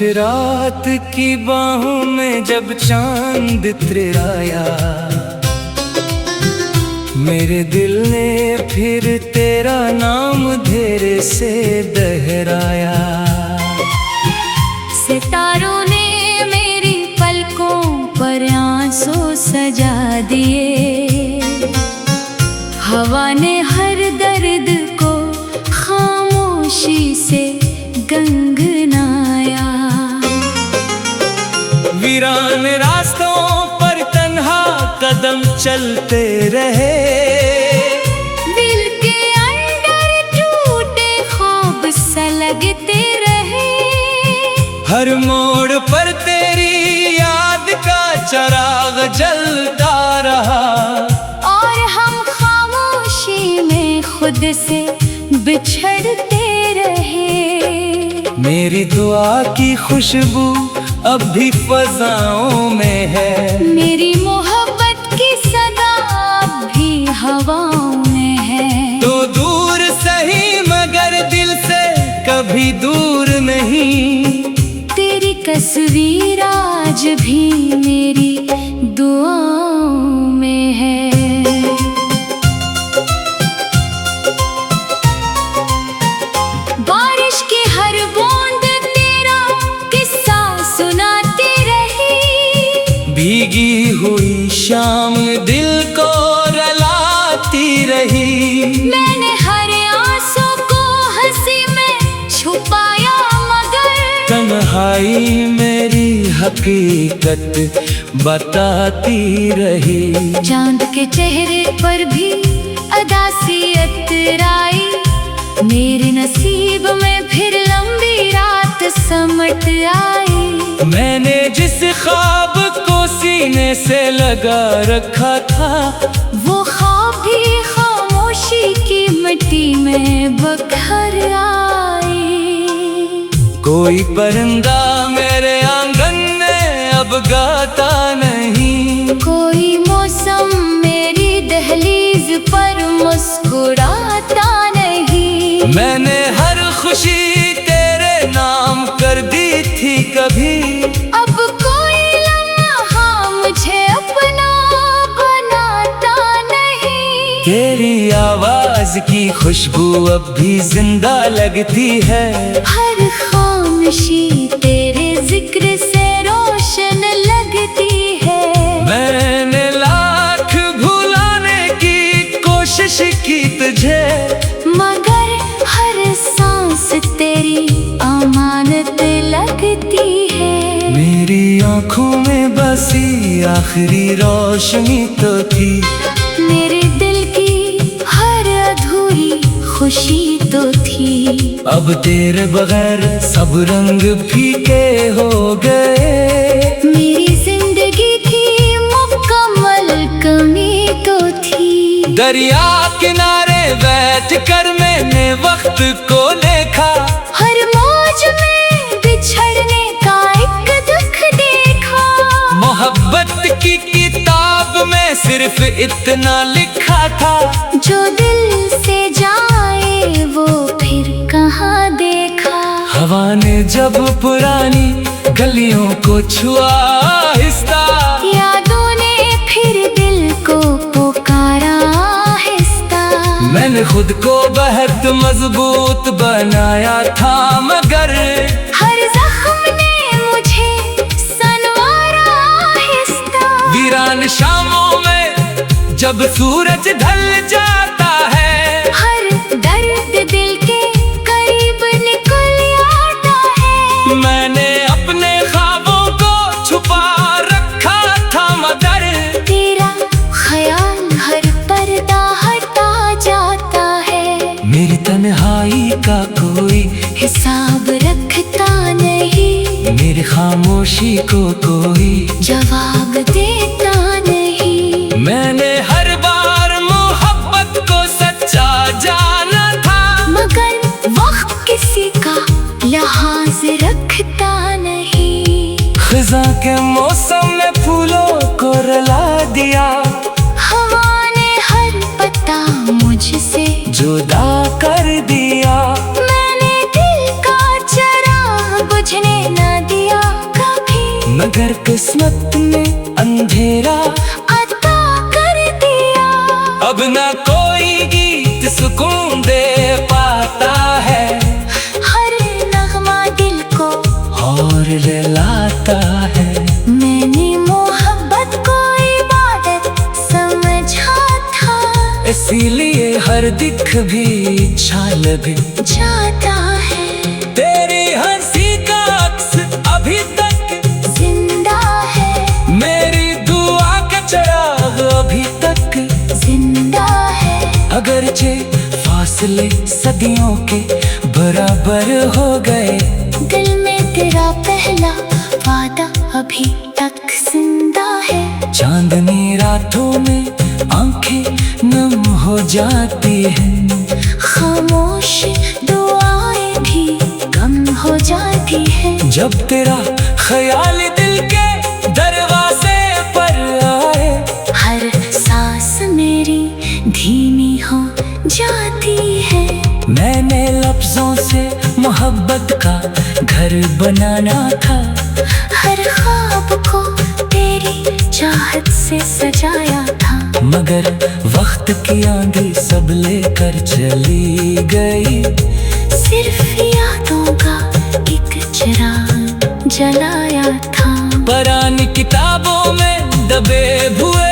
कुछ रात की बाहों में जब चांद तिराया, मेरे दिल ने फिर तेरा नाम धीरे से दोहराया। सितारों ने मेरी पलकों पर आंसू सजा दिए, हवा ने हर दर्द को खामोशी से गंगनाया। वीरान रास्तों पर तन्हा कदम चलते रहे, दिल के अंदर टूटे ख्वाब सलगते रहे। हर मोड़ पर तेरी याद का चिराग जलता रहा, और हम खामोशी में खुद से बिछड़ते रहे। मेरी दुआ की खुशबू अब भी फजाओं में है, मेरी मोहब्बत की सदा अब भी हवाओं में है। तो दूर सही मगर दिल से कभी दूर नहीं, तेरी तस्वीर आज भी मेरी दुआओं में है। बारिश की हर बूंद तेरा किस्सा सुनाती रही, भीगी हुई शाम दिल को रुलाती रही। मैंने हर आंसू को हंसी में छुपाया मगर तन्हाई मेरी हकीकत बताती रही। चांद के चेहरे पर भी अदासियत आई, मेरे नसीब में फिर लंबी रात समट आई। मैंने जिस ख्वाब को सीने से लगा रखा था, वो ख्वाब भी खामोशी की मिट्टी में बखर आई। कोई परिंदा मेरे आंगन में अब गाता नहीं, कोई मौसम मेरी दहलीज पर मुस्कुराता नहीं। मैंने हर खुशी तेरे नाम कर दी थी कभी, अब कोई लम्हा मुझे अपना बनाता नहीं। तेरी आवाज की खुशबू अब भी जिंदा लगती है, हर खामोशी तेरे जिक्र से रोशन लगती है। मैंने लाख भुलाने की कोशिश की तुझे, मगर हर सांस तेरी अमानत लगती है। मेरी आंखों में बसी आखिरी रोशनी तो थी, मेरे दिल की हर अधूरी खुशी तो थी। अब तेरे बगैर सब रंग फीके हो गए। मेरी जिंदगी की मुकम्मल कमी तो थी। दरिया किनारे बैठ कर मैंने वक्त को देखा, हर मौज में बिछड़ने का एक दुख देखा। मोहब्बत की किताब में सिर्फ इतना लिखा था, जो दिल से जाए वो फिर कहाँ देखा। हवा ने जब पुरानी गलियों को छुआ आहिस्ता, यादों ने फिर दिल को पुकारा आहिस्ता। मैंने खुद को बहुत मजबूत बनाया था, मगर हर जख्म ने मुझे संवारा आहिस्ता। वीरान शामों में जब सूरज ढल जाता है, हर दर्द दिल के करीब निकल आता है। मैंने अपने ख्वाबों को छुपा रखा था, मगर तेरा ख्याल हर पर्दा हटा जाता है। मेरी तन्हाई का कोई हिसाब रखता नहीं, मेरी खामोशी को कोई जवाब देता नहीं। मैंने हर बार मोहब्बत को सच्चा जाना था, मगर वक्त किसी का लिहाज रखता नहीं। खिज़ां के मौसम में फूलों को रुला दिया, हवा ने हर पता मुझसे जुदा कर दिया। मैंने दिल का चराग बुझने न दिया। मगर किस्मत ने अंधेरा अता कर दिया। अब ना कोई गीत सुकून दे पाता है, हर नगमा दिल को और रुलाता है। मैंने मोहब्बत को इबादत समझा था, इसीलिए हर दिख भी छाल भी जाता है। तेरी हंसी का अक्स अभी तक जिंदा है, मेरी दुआ का चिराग अभी तक जिंदा है। अगरचे फासले सदियों के बराबर हो गए, दिल में तेरा पहला वादा अभी तक जिंदा है। चांदनी रातों में आंखें नम हो जाती हैं, खामोश दुआएं भी कम हो जाती है। जब तेरा ख्याल दिल के दरवाजे पर आए। हर सांस मेरी धीमी हो जाती है। मैंने लफ्जों से मोहब्बत का घर बनाना था, हर ख्वाब को तेरी चाहत से सजाया था। मगर वक्त की आंधी सब लेकर चली गई। सिर्फ यादों का एक चिराग जलाया था। पुरानी किताबों में दबे हुए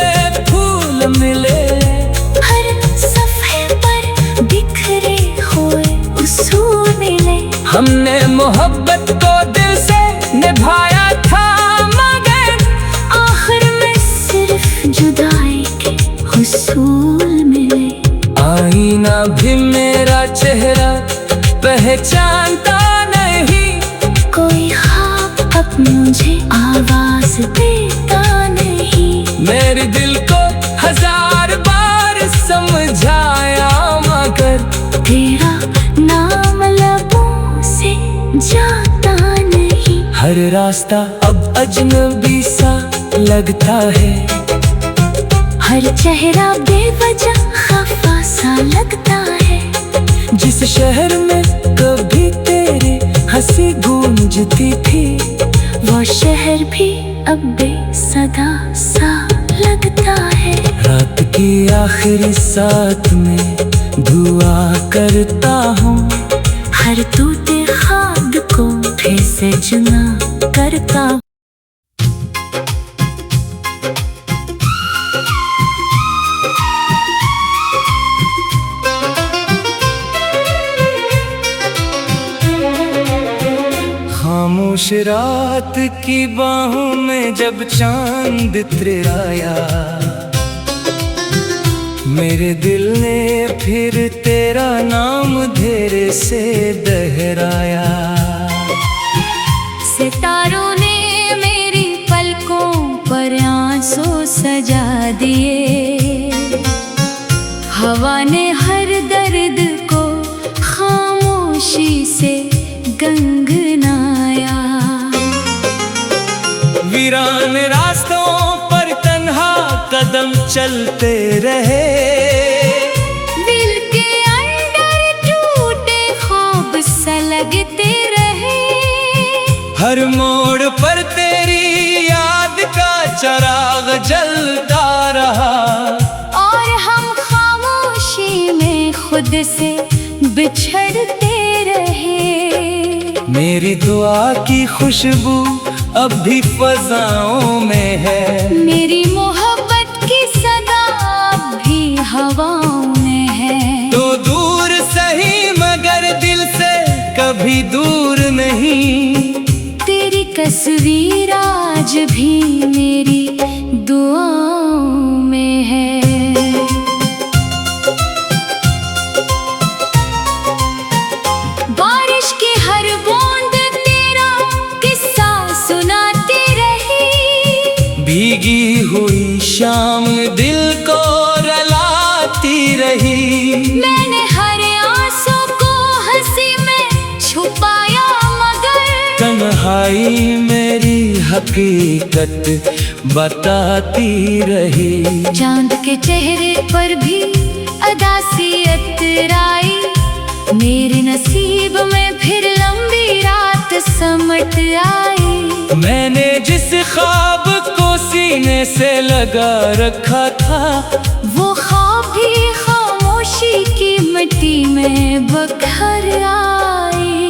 फूल मिले, हर सफ़े पर बिखरे हुए उसूल मिले। हमने मोहब्बत को दिल से निभाया था, मगर आखिर में सिर्फ जुदाई के हुसूल मिले। आईना भी मेरा चेहरा पहचानता नहीं, कोई ख्वाब अब मुझे आवाज देता नहीं। मेरे दिल को हजार बार समझाया, मगर तेरा नाम लबों से जाता नहीं। हर रास्ता अब अजनबी सा लगता है, हर चेहरा बेवजह खफा सा लगता है। जिस शहर में कभी तेरी हंसी गूंजती थी, वो शहर भी अब बेसदा सा लगता है। रात की आखिरी साथ में दुआ करता हूँ, हर टूटे ख्वाब को फिर से जुना करता हूँ। खामोश रात की बाहों में जब चांद तिराया, मेरे दिल ने फिर तेरा नाम धेरे से दोहराया। सितारों ने मेरी पलकों पर आंसू सजा दिए। हवा ने हर दर्द को खामोशी से गंगनाया। वीरान रास्तों पर तन्हा कदम चलते रहे, दिल के अंदर टूटे ख्वाब सलगते रहे। हर मोड़ पर तेरी याद का चिराग जलता रहा, और हम खामोशी में खुद से बिछड़ते रहे। मेरी दुआ की खुशबू अब भी फजाओं में है, मेरी मोहब्बत की सदा अब भी हवाओं में है। तो दूर सही मगर दिल से कभी दूर नहीं। तेरी तस्वीर आज भी मेरी दुआओं में है। बारिश की हर बूंद तेरा किस्सा सुनाती रही। भीगी हुई शाम दिल को रुलाती रही। मैंने हर आंसू को हंसी में छुपाया, मगर तन्हाई मेरी हकीकत बताती रही। चांद के चेहरे पर भी अदासी अतराई। मेरे नसीब में फिर लंबी रात रात समट आई। मैंने जिस ख्वाब को सीने से लगा रखा था, वो ख्वाब भी खामोशी की मिट्टी में बखर आई।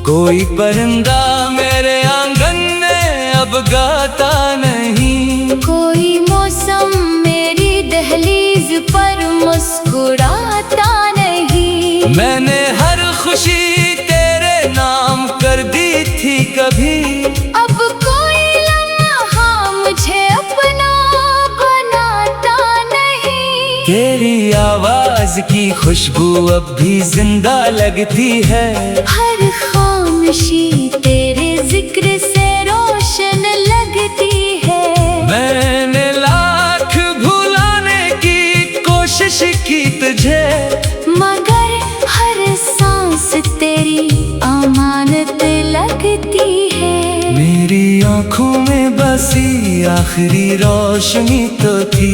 कोई परिंदा मेरे आंगन में अब गाता नहीं, कोई मौसम मेरी दहलीज पर मुस्कुराता नहीं। मैंने हर खुशी तेरे नाम कर दी थी कभी, अब कोई लम्हा मुझे अपना बनाता नहीं। तेरी आवाज की खुशबू अब भी जिंदा लगती है। हर खामोशी तेरे जिक्र से रोशन लगती है। मैंने लाख भुलाने की कोशिश की तुझे, मगर हर सांस तेरी अमानत लगती है। मेरी आंखों में बसी आखिरी रोशनी तो थी,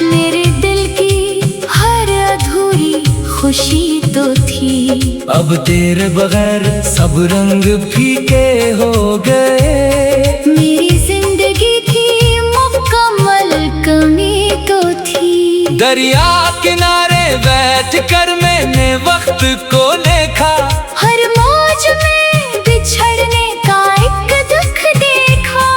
मेरे दिल की हर अधूरी खुशी तो थी। अब तेरे बगैर सब रंग फीके हो गए। मेरी जिंदगी की मुकम्मल कमी तो थी। दरिया किनारे बैठ कर मैंने वक्त को देखा, हर मौज में बिछड़ने का एक दुख देखा।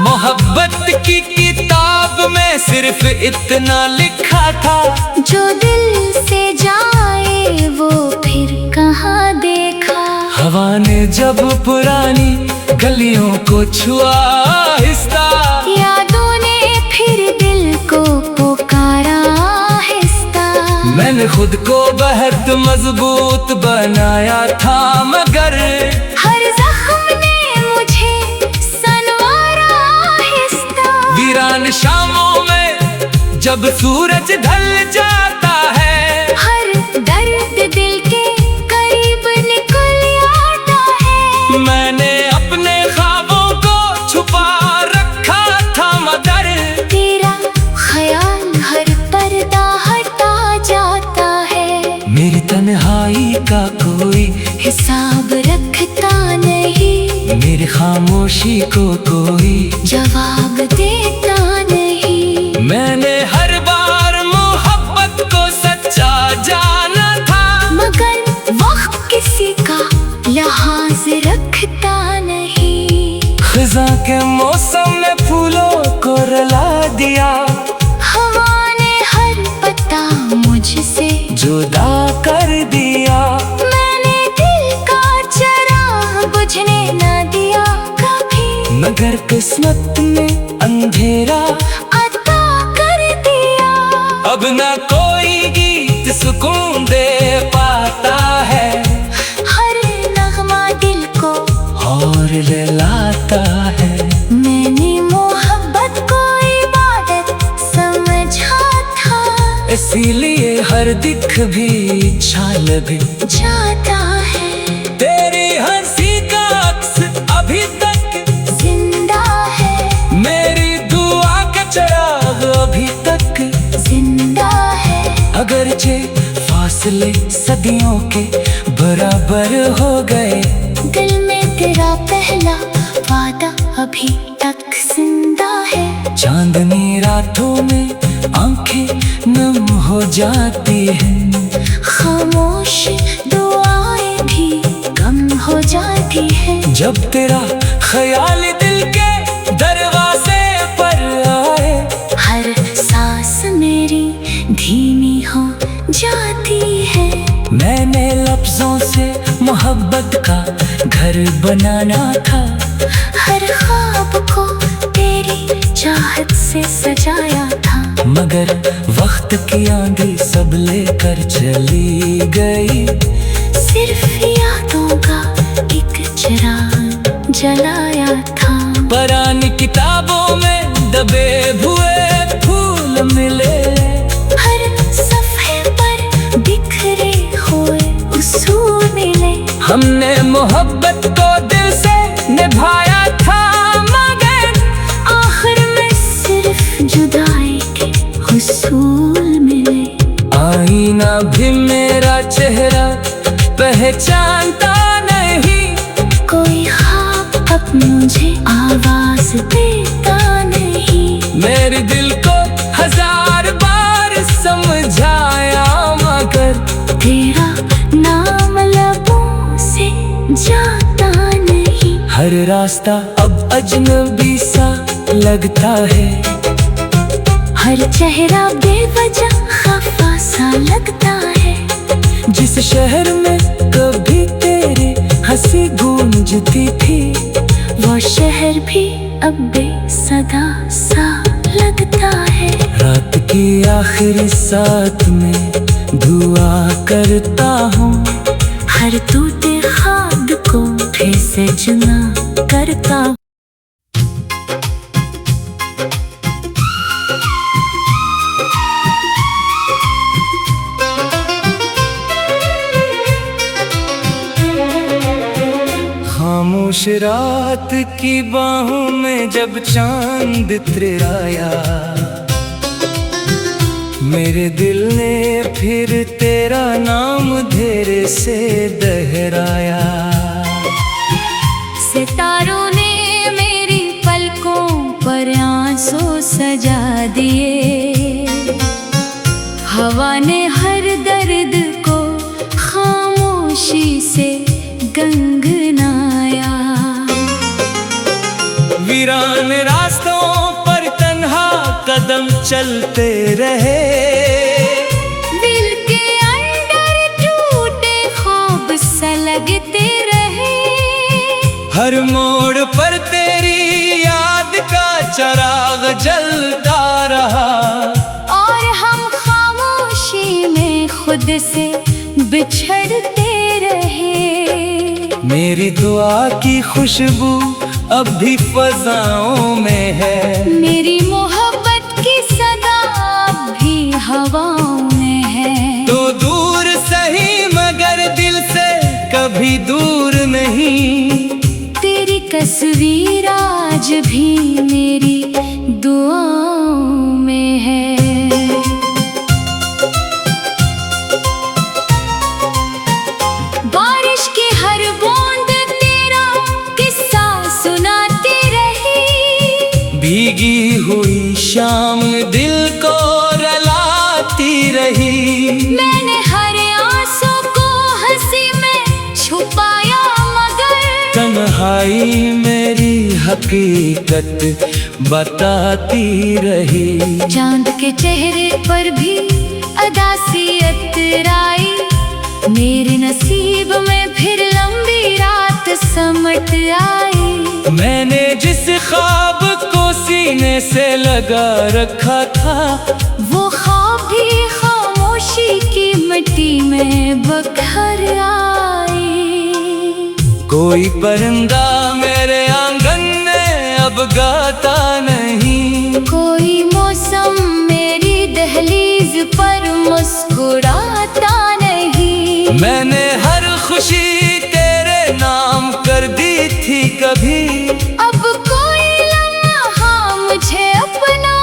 मोहब्बत की किताब में सिर्फ इतना लिखा था, जो दिल से जाए वो फिर कहाँ देखा। हवा ने जब पुरानी गलियों को छुआ आहिस्ता, यादों ने फिर दिल को पुकारा आहिस्ता। मैंने खुद को बहुत मजबूत बनाया था, मगर हर जख्म ने मुझे संवारा आहिस्ता। वीरान शामों में जब सूरज ढल जाता है, हर दर्द दिल के करीब निकल आता है। मैंने अपने ख्वाबों को छुपा रखा था, मगर तेरा ख्याल हर पर्दा हटा जाता है। मेरी तन्हाई का कोई हिसाब रखता नहीं, मेरी खामोशी को कोई जवाब देता नहीं। मैंने हर बार मोहब्बत को सच्चा जाना था, मगर वक्त किसी का लिहाज रखता नहीं। खिजा के मौसम में फूलों को रुला दिया, हवा ने हर पता मुझसे जुदा कर दिया। मैंने दिल का चराग बुझने न दिया कभी, मगर किस्मत ने अंधेरा अता कर दिया। अब न कोई गीत सुकून दे पाता है, हर नगमा दिल को और लाता है। मैंने मोहब्बत को इबादत समझा था, इसीलिए हर दिख भी छाल भी जाता है। तेरी हंसी का अक्स अभी तक जिंदा है, मेरी दुआ का चिराग अभी तक जिंदा है। अगरचे फासले सदियों के बराबर हो गए, दिल में तेरा पहला वादा अभी तक जिंदा है। चांदनी रातों में आंखें नम हो जाती हैं, खामोश दुआएं भी कम हो जाती है। जब तेरा ख्याल दिल के दरवाजे पर आए। हर सांस मेरी धीमी हो जाती है। मैंने लफ्जों से मोहब्बत का घर बनाना था, हर ख्वाब को तेरी चाहत से सजाया था। मगर वक्त की आंधी सब लेकर चली गई। सिर्फ यादों का एक चिराग जलाया था। पुरानी किताबों में दबे हुए फूल मिले, हर सफ़े पर बिखरे हुए उसूल मिले। हमने मोहब्बत को दिल से निभाया था, मगर आखिर में सिर्फ जुदाई के हुसूल मिले। आईना भी मेरा चेहरा पहचानता नहीं, आवाज देता नहीं। मेरे दिल को 1000 बार समझाया मगर तेरा नाम लबों से जाता नहीं। हर रास्ता अब अजनबी सा लगता है। हर चेहरा बेवजह खफा सा लगता है। जिस शहर में कभी तेरे हंसी गूंजती थी, वो शहर भी अब बेसदा सा लगता है। रात की आखिरी साथ में दुआ करता हूँ, हर टूटे ख्वाब को फिर से जुना करता हूँ। खामोश रात की बाहों में जब चांद तिराया, मेरे दिल ने फिर तेरा नाम धीरे से दोहराया। सितारों ने मेरी पलकों पर आंसू सजा दिए। हवा ने हर दर्द को खामोशी से गंगनाया। वीरान रास्तों पर तन्हा कदम चलते रहे। दिल के अंदर टूटे ख्वाब सा लगते रहे। हर मोड़ पर तेरी याद का चिराग जलता रहा। और हम खामोशी में खुद से बिछड़ते रहे। मेरी दुआ की खुशबू अब भी फजाओं में है। मेरी मोहब्बत की सदा अब भी हवाओं में है। तो दूर सही मगर दिल से कभी दूर नहीं। तेरी तस्वीर आज भी मेरी दुआओं में है। बारिश की हर बूंद तेरा किस्सा सुनाती रही। भीगी हुई शाम दिल को रुलाती रही। मैंने हर आंसू को हंसी में छुपाया मगर तन्हाई मेरी हकीकत बताती रही। चांद के चेहरे पर भी अदासियत आई। मेरे नसीब में फिर लंबी रात समट आई। मैंने जिस ख्वाब को सीने से लगा रखा था, वो ख्वाब भी खामोशी की मिट्टी में बखर आई। कोई परिंदा मेरे आंगन में अब गाता नहीं। कोई मौसम मेरी दहलीज पर मुस्कुराता नहीं। मैंने हर खुशी तेरे नाम कर दी थी कभी। अब कोई लम्हा मुझे अपना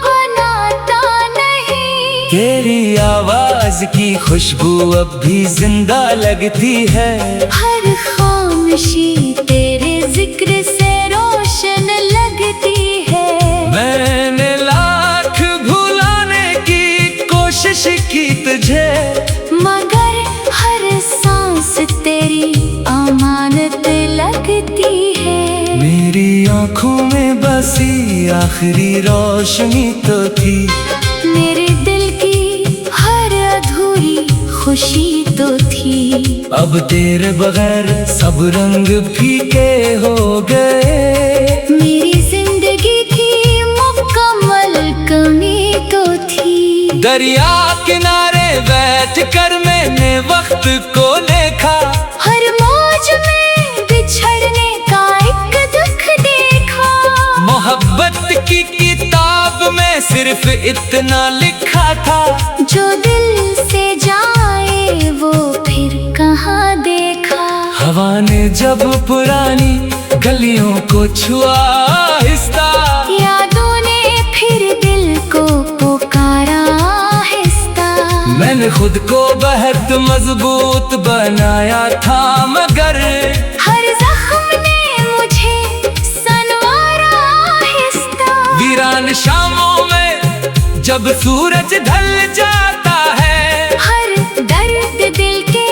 बनाता नहीं। तेरी आवाज की खुशबू अब भी जिंदा लगती है। हर खामोशी तेरे जिक्र से रोशन लगती है। मैंने लाख भुलाने की कोशिश की तुझे, मगर हर सांस तेरी अमानत लगती है। मेरी आंखों में बसी आखिरी रोशनी तो थी। मेरे दिल की हर अधूरी खुशी तो थी। अब तेरे बगैर सब रंग फीके हो गए। मेरी जिंदगी की मुकम्मल कमी तो थी। दरिया किनारे बैठ कर मैंने वक्त को देखा। हर मौज में बिछड़ने का एक दुख देखा। मोहब्बत की किताब में सिर्फ इतना लिखा था। जो दिल से जाए वो फिर कहाँ देखा। हवा ने जब पुरानी गलियों को छुआ आहिस्ता, यादों ने फिर दिल को पुकारा आहिस्ता। मैंने खुद को बहुत मजबूत बनाया था मगर हर जख्म ने मुझे सनवा वीरान शामों में जब सूरज ढल जाता है, हर दर्द दिल के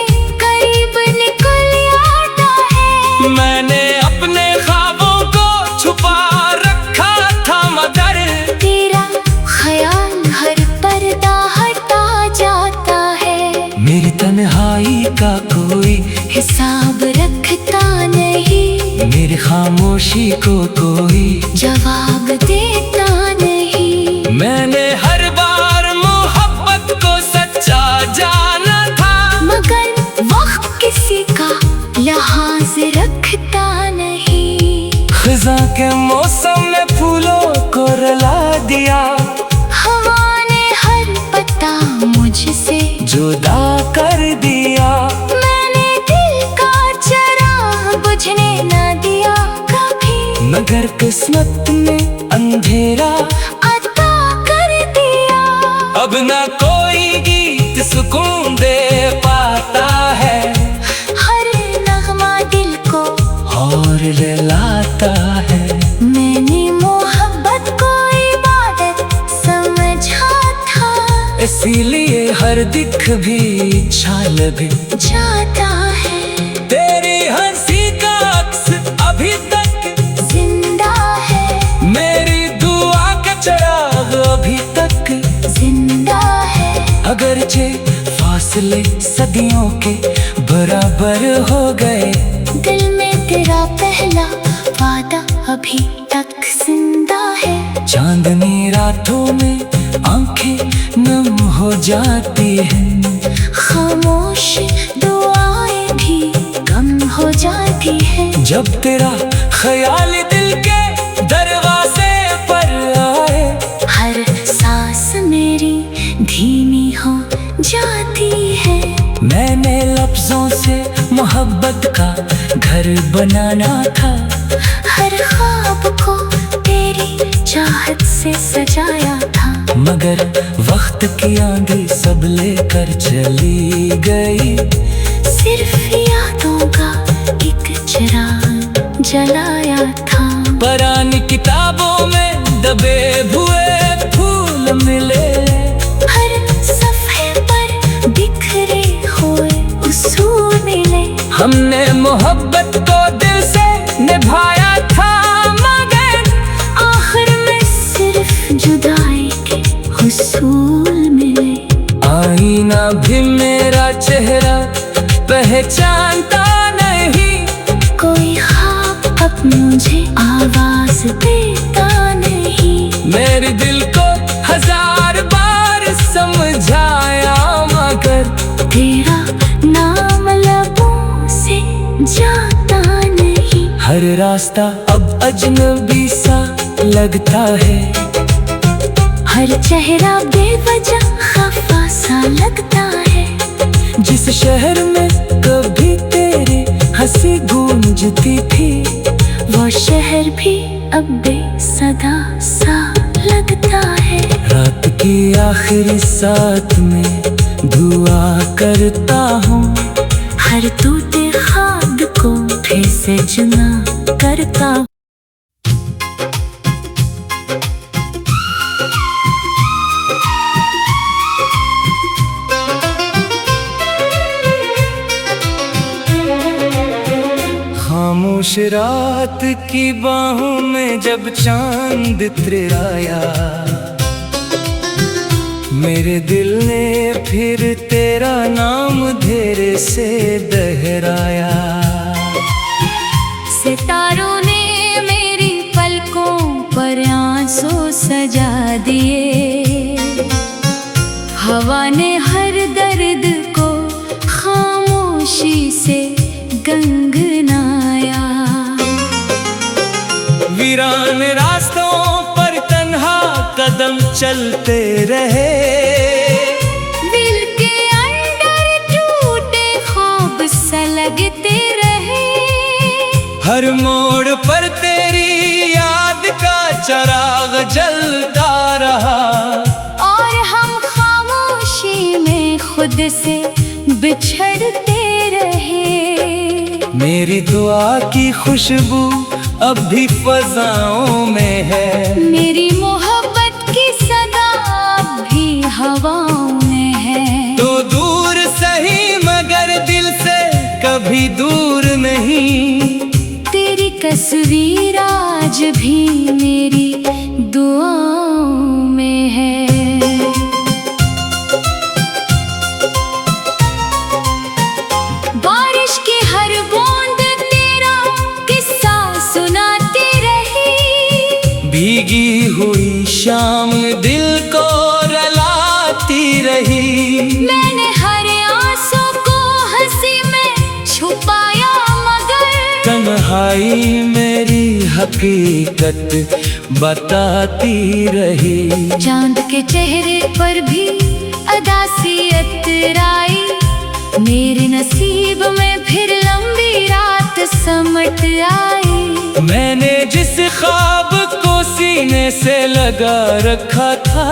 करीब निकल आता है। मैंने अपने ख्वाबों को छुपा रखा था मगर तेरा ख्याल हर पर्दा हटा जाता है। मेरी तन्हाई का कोई हिसाब रखता नहीं, मेरी खामोशी को कोई जवाब देता नहीं। मैंने हर बार मोहब्बत को सच्चा जाना था, मगर वक्त किसी का लिहाज रखता नहीं। खिज़ा के मौसम में फूलों को रुला दिया, हवा ने हर पता मुझसे जुदा कर दिया। मैंने दिल का चराग बुझने न दिया कभी, मगर किस्मत ने अंधेरा अता कर दिया। अब ना कोई गीत सुकून दे पाता है, हर नगमा दिल को और रुलाता है। मैंने मोहब्बत को इबादत समझा था, इसीलिए हर दिख भी छाल भी जाता है। तेरी हंसी का अक्स अभी तक जिंदा है, मेरी दुआ का चिराग अभी तक जिंदा है। अगरचे फासले सदियों के बराबर हो गए, दिल में तेरा पहला वादा अभी तक जिंदा है। चांदनी रातों में आंखें नम हो जाती हैं, खामोश दुआएं भी कम हो जाती है। जब तेरा ख्याल दिल के दरवाजे पर आए। हर सांस मेरी धीमी हो जाती है। मैंने लफ्जों से मोहब्बत का घर बनाना था, हर ख्वाब को तेरी चाहत से सजाया था। मगर वक्त की आंधी सब लेकर चली गई। सिर्फ यादों का एक चिराग जलाया था। पुरानी किताबों में दबे हुए फूल मिले, हर सफ़े पर बिखरे हुए उसूल मिले। हमने मोहब्बत को दिल से निभाया था, मगर आखिर में सिर्फ जुदाई के हुसूल मिले। आईना भी मेरा चेहरा पहचानता नहीं, कोई ख्वाब अब मुझे आवाज देता नहीं। मेरे दिल को हजार बार समझाया, मगर तेरा नाम लबों से जाता नहीं। हर रास्ता अब अजनबी सा लगता है, हर चेहरा बेवजह खफा सा लगता है। जिस शहर में कभी तेरी हंसी गूंजती थी, वो शहर भी अब बेसदा सा लगता है। रात की आखिरी साथ में दुआ करता हूँ, हर टूटे ख्वाब को फिर से जुना करता हूँ। खामोश रात की बाहों में जब चांद तिराया, मेरे दिल ने फिर तेरा नाम धीरे से दोहराया। सितारों ने मेरी पलकों पर आंसू सजा दिए। हवा ने हर दर्द को खामोशी से गंगनाया। वीरान रास्तों पर तन्हा कदम चलते रहे, दिल के अंदर टूटे ख्वाब सा लगते रहे। हर मोड़ पर तेरी याद का चिराग जलता रहा, और हम खामोशी में खुद से बिछड़ते रहे। मेरी दुआ की खुशबू अब भी फजाओं में है, मेरी मोहब्बत कभी दूर नहीं। तेरी तस्वीर आज भी मेरी दुआओं में है। बारिश की हर बूंद तेरा किस्सा सुनाती रही। भीगी हुई शाम दिल को रुलाती रही। मैंने हर आंसू को हंसी में छुपाया मगर तन्हाई मेरी हकीकत बताती रही। चांद के चेहरे पर भी अदासियत आई। मेरे नसीब में फिर लंबी रात समट आई। मैंने जिस ख्वाब को सीने से लगा रखा था,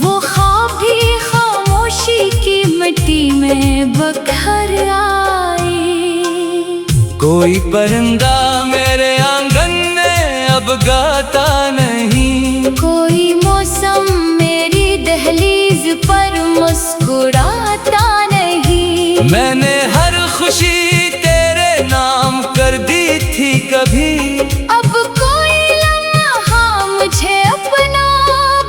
वो ख्वाब भी खामोशी की मिट्टी में बखर आई। कोई परिंदा मेरे आंगन में अब गाता नहीं। कोई मौसम मेरी दहलीज पर मुस्कुराता नहीं। मैंने हर खुशी तेरे नाम कर दी थी कभी। अब कोई लम्हा मुझे अपना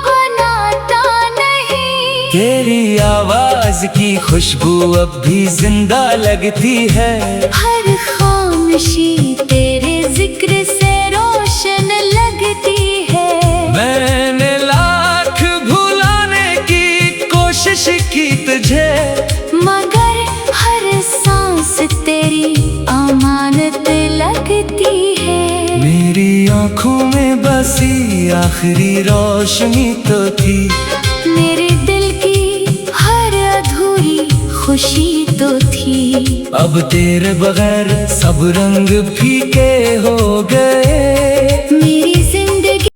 बनाता नहीं। तेरी आवाज की खुशबू अब भी जिंदा लगती है। हर खामोशी तेरे जिक्र से रोशन लगती है। मैंने लाख भुलाने की कोशिश की तुझे, मगर हर सांस तेरी अमानत लगती है। मेरी आंखों में बसी आखिरी रोशनी तो थी। मेरे दिल की हर अधूरी खुशी तो थी। अब तेरे बगैर सब रंग फीके हो गए।